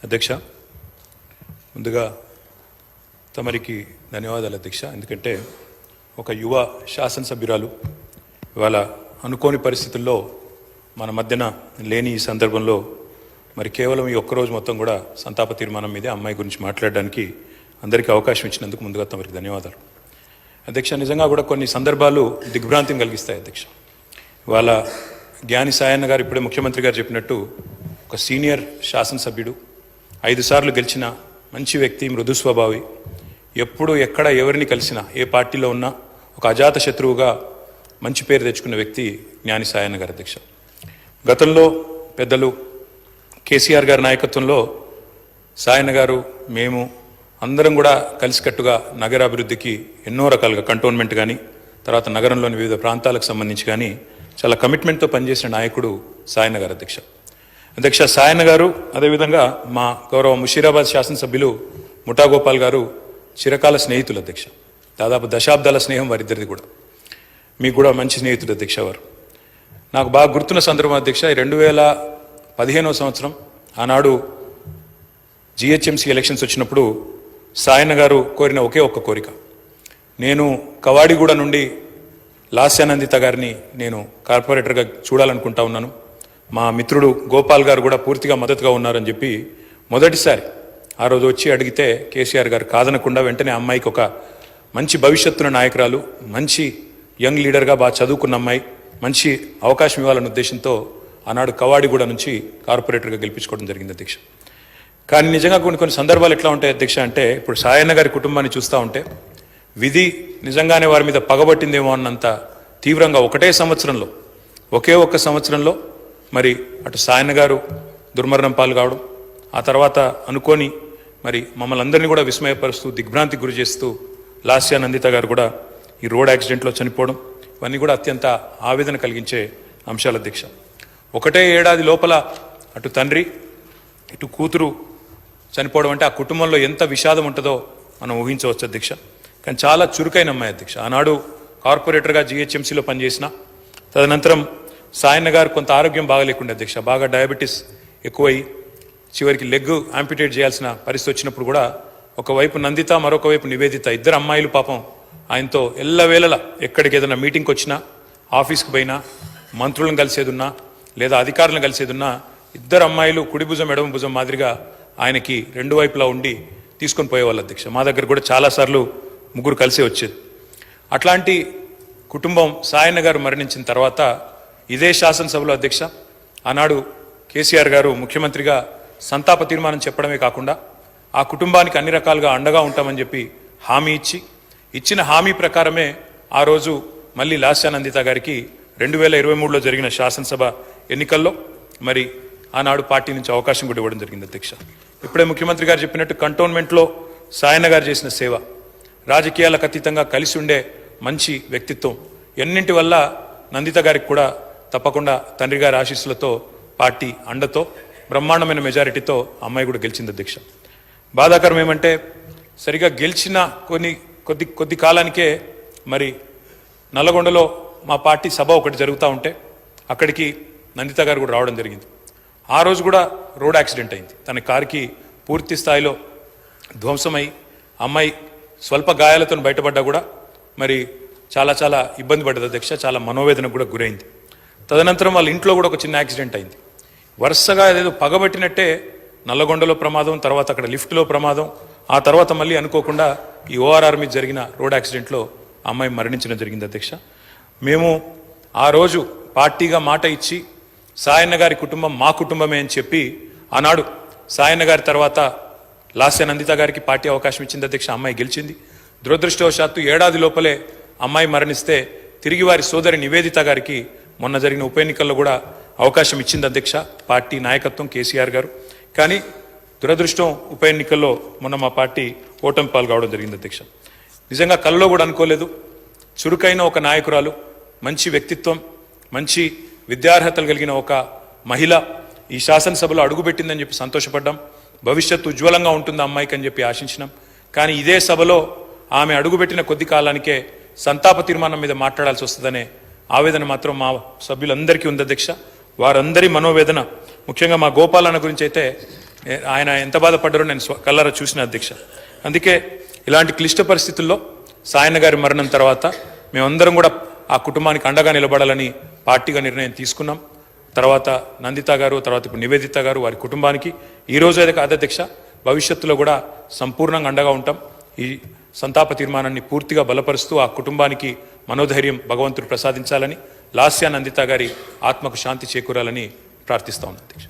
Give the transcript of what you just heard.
అధ్యక్ష, ముందుగా తమరికి ధన్యవాదాలు అధ్యక్ష. ఎందుకంటే ఒక యువ శాసనసభ్యురాలు ఇవాళ అనుకోని పరిస్థితుల్లో మన మధ్యన లేని ఈ సందర్భంలో మరి కేవలం ఈ ఒక్కరోజు మొత్తం కూడా సంతాప తీర్మానం మీదే అమ్మాయి గురించి మాట్లాడడానికి అందరికీ అవకాశం ఇచ్చినందుకు ముందుగా తమరికి ధన్యవాదాలు అధ్యక్ష. నిజంగా కూడా కొన్ని సందర్భాలు దిగ్భ్రాంతిని కలిగిస్తాయి అధ్యక్ష. ఇవాళ జ్ఞాని సాయన్న గారు ఇప్పుడే ముఖ్యమంత్రి గారు చెప్పినట్టు ఒక సీనియర్ శాసనసభ్యుడు, 5 సార్లు గెలిచిన మంచి వ్యక్తి, మృదు స్వభావి, ఎప్పుడు ఎక్కడ ఎవరిని కలిసినా ఏ పార్టీలో ఉన్నా ఒక అజాత శత్రువుగా మంచి పేరు తెచ్చుకున్న వ్యక్తి జ్ఞాని సాయన్న గారు అధ్యక్ష. గతంలో పెద్దలు కేసీఆర్ గారి నాయకత్వంలో సాయన్న గారు, మేము అందరం కూడా కలిసికట్టుగా నగరాభివృద్ధికి ఎన్నో రకాలుగా కంటోన్మెంట్ కానీ తర్వాత నగరంలోని వివిధ ప్రాంతాలకు సంబంధించి కానీ చాలా కమిట్మెంట్తో పనిచేసిన నాయకుడు సాయన్న గారు అధ్యక్ష. అధ్యక్ష, సాయన్న గారు అదేవిధంగా మా గౌరవ ముషీరాబాద్ శాసనసభ్యులు ముఠా గోపాల్ గారు చిరకాల స్నేహితులు అధ్యక్ష. దాదాపు దశాబ్దాల స్నేహం వారిద్దరిది కూడా. మీకు కూడా మంచి స్నేహితుడు అధ్యక్ష వారు. నాకు బాగా గుర్తున్న సందర్భం అధ్యక్ష, 2015వ సంవత్సరం ఆనాడు జిహెచ్ఎంసీ ఎలక్షన్స్ వచ్చినప్పుడు సాయన్న గారు కోరిన ఒకే ఒక్క కోరిక, నేను కవాడిగూడ నుండి లాస్యానందిత గారిని నేను కార్పొరేటర్గా చూడాలనుకుంటా ఉన్నాను, మా మిత్రుడు గోపాల్ గారు కూడా పూర్తిగా మద్దతుగా ఉన్నారని చెప్పి మొదటిసారి ఆ రోజు వచ్చి అడిగితే కేసీఆర్ గారు కాదనకుండా వెంటనే అమ్మాయికి ఒక మంచి భవిష్యత్తున్న నాయకురాలు, మంచి యంగ్ లీడర్గా బాగా చదువుకున్న అమ్మాయి, మంచి అవకాశం ఇవ్వాలన్న ఉద్దేశంతో ఆనాడు కవాడిగూడ నుంచి కార్పొరేటర్గా గెలిపించుకోవడం జరిగింది అధ్యక్ష. కానీ నిజంగా కొన్ని సందర్భాలు ఎట్లా ఉంటాయి అధ్యక్ష అంటే, ఇప్పుడు సాయన్న గారి కుటుంబాన్ని చూస్తూ ఉంటే విధి నిజంగానే వారి మీద పగబట్టిందేమో అన్నంత తీవ్రంగా ఒకే ఒక్క సంవత్సరంలో మరి అటు సాయన్న గారు దుర్మరణం పాలు కావడం, ఆ తర్వాత అనుకోని మరి మమ్మల్ని అందరినీ కూడా విస్మయపరుస్తూ దిగ్భ్రాంతికి గురి చేస్తూ లాస్యానందిత గారు కూడా ఈ రోడ్ యాక్సిడెంట్లో చనిపోవడం, ఇవన్నీ కూడా అత్యంత ఆవేదన కలిగించే అంశాలు అధ్యక్ష. ఒకటే ఏడాది లోపల అటు తండ్రి ఇటు కూతురు చనిపోవడం అంటే ఆ కుటుంబంలో ఎంత విషాదం ఉంటుందో మనం ఊహించవచ్చు అధ్యక్ష. కానీ చాలా చురుకైన అమ్మాయి అధ్యక్ష. ఆనాడు కార్పొరేటర్గా జిహెచ్ఎంసీలో పనిచేసిన, తదనంతరం సాయన్న గారు కొంత ఆరోగ్యం బాగలేకుండా అధ్యక్ష, బాగా డయాబెటీస్ ఎక్కువై చివరికి లెగ్ యాంపిటేట్ చేయాల్సిన పరిస్థితి వచ్చినప్పుడు కూడా ఒకవైపు నందిత, మరొక వైపు నివేదిత, ఇద్దరు అమ్మాయిలు పాపం ఆయనతో ఎల్లవేళలా ఎక్కడికి ఏదైనా మీటింగ్కి వచ్చినా, ఆఫీస్కి పోయినా, మంత్రులను కలిసేదున్నా లేదా అధికారులను కలిసేదున్నా ఇద్దరు అమ్మాయిలు కుడి భుజం ఎడమ భుజం మాదిరిగా ఆయనకి రెండు వైపులా ఉండి తీసుకొని పోయేవాళ్ళు అధ్యక్ష. మా దగ్గర కూడా చాలాసార్లు ముగ్గురు కలిసే వచ్చేది. అట్లాంటి కుటుంబం సాయన్న గారు మరణించిన తర్వాత ఇదే శాసనసభలో అధ్యక్ష ఆనాడు కేసీఆర్ గారు ముఖ్యమంత్రిగా సంతాప తీర్మానం చెప్పడమే కాకుండా ఆ కుటుంబానికి అన్ని రకాలుగా అండగా ఉంటామని చెప్పి హామీ ఇచ్చిన హామీ ప్రకారమే ఆ రోజు మళ్ళీ లాస్యానందిత గారికి 2023లో జరిగిన శాసనసభ ఎన్నికల్లో మరి ఆనాడు పార్టీ నుంచి అవకాశం కూడా ఇవ్వడం జరిగింది అధ్యక్ష. ఇప్పుడే ముఖ్యమంత్రి గారు చెప్పినట్టు కంటోన్మెంట్లో సాయన్న గారు చేసిన సేవ, రాజకీయాలకు అతీతంగా కలిసి ఉండే మంచి వ్యక్తిత్వం, ఎన్నింటి వల్ల నందిత గారికి కూడా తప్పకుండా తండ్రి గారి ఆశీస్సులతో పార్టీ అండతో బ్రహ్మాండమైన మెజారిటీతో అమ్మాయి కూడా గెలిచింది అధ్యక్ష. బాధాకరం ఏమంటే సరిగా గెలిచిన కొద్ది కాలానికే మరి నల్లగొండలో మా పార్టీ సభ ఒకటి జరుగుతూ ఉంటే అక్కడికి నందిత గారు కూడా రావడం జరిగింది. ఆ రోజు కూడా రోడ్ యాక్సిడెంట్ అయింది. తన కారుకి పూర్తి స్థాయిలో ధ్వంసమై అమ్మాయి స్వల్ప గాయాలతో బయటపడ్డా కూడా మరి చాలా ఇబ్బంది పడ్డది అధ్యక్ష. చాలా మనోవేదనకు కూడా గురైంది. తదనంతరం వాళ్ళ ఇంట్లో కూడా ఒక చిన్న యాక్సిడెంట్ అయింది. వరుసగా ఏదో పగబట్టినట్టే నల్లగొండలో ప్రమాదం, తర్వాత అక్కడ లిఫ్ట్లో ప్రమాదం, ఆ తర్వాత మళ్ళీ అనుకోకుండా ఈ ఓఆర్ఆర్ మీద జరిగిన రోడ్ యాక్సిడెంట్లో అమ్మాయి మరణించడం జరిగింది అధ్యక్ష. మేము ఆ రోజు పార్టీగా మాట ఇచ్చి సాయన్న గారి కుటుంబం మా కుటుంబమే అని చెప్పి ఆనాడు సాయన్న గారి తర్వాత లాస్యానందిత గారికి పార్టీ అవకాశం ఇచ్చింది అధ్యక్ష. అమ్మాయి గెలిచింది. దురదృష్టవశాత్తు ఏడాది లోపలే అమ్మాయి మరణిస్తే తిరిగి వారి సోదరి నివేదిత గారికి మొన్న జరిగిన ఉప ఎన్నికల్లో కూడా అవకాశం ఇచ్చింది అధ్యక్ష పార్టీ నాయకత్వం, కేసీఆర్ గారు. కానీ దురదృష్టం ఉప ఎన్నికల్లో మొన్న మా పార్టీ ఓటమి పాలు కావడం జరిగింది అధ్యక్ష. నిజంగా కలలో కూడా అనుకోలేదు. చురుకైన ఒక నాయకురాలు, మంచి వ్యక్తిత్వం, మంచి విద్యార్హతలు కలిగిన ఒక మహిళ ఈ శాసనసభలో అడుగుపెట్టిందని చెప్పి సంతోషపడ్డాం. భవిష్యత్తు ఉజ్వలంగా ఉంటుంది అమ్మాయికి అని చెప్పి ఆశించినాం. కానీ ఇదే సభలో ఆమె అడుగుపెట్టిన కొద్ది కాలానికే సంతాప తీర్మానం మీద మాట్లాడాల్సి వస్తుందనే ఆవేదన మాత్రం మా సభ్యులందరికీ ఉంది అధ్యక్ష. వారందరి మనోవేదన, ముఖ్యంగా మా గోపాలన్న గురించి అయితే ఆయన ఎంత బాధపడ్డారో నేను కళ్ళారా చూసిన అధ్యక్ష. అందుకే ఇలాంటి క్లిష్ట పరిస్థితుల్లో సాయన్న గారి మరణం తర్వాత మేమందరం కూడా ఆ కుటుంబానికి అండగా నిలబడాలని పార్టీగా నిర్ణయం తీసుకున్నాం. తర్వాత నందిత గారు, తర్వాత ఇప్పుడు నివేదిత గారు, వారి కుటుంబానికి ఈ రోజు అయితే కాదు అధ్యక్ష, భవిష్యత్తులో కూడా సంపూర్ణంగా అండగా ఉంటాం. ఈ సంతాప తీర్మానాన్ని పూర్తిగా బలపరుస్తూ ఆ కుటుంబానికి మనోధైర్యం భగవంతుడు ప్రసాదించాలని, లాస్యా నందిత గారి ఆత్మకు శాంతి చేకూరాలని ప్రార్థిస్తా ఉన్నాను అధ్యక్ష.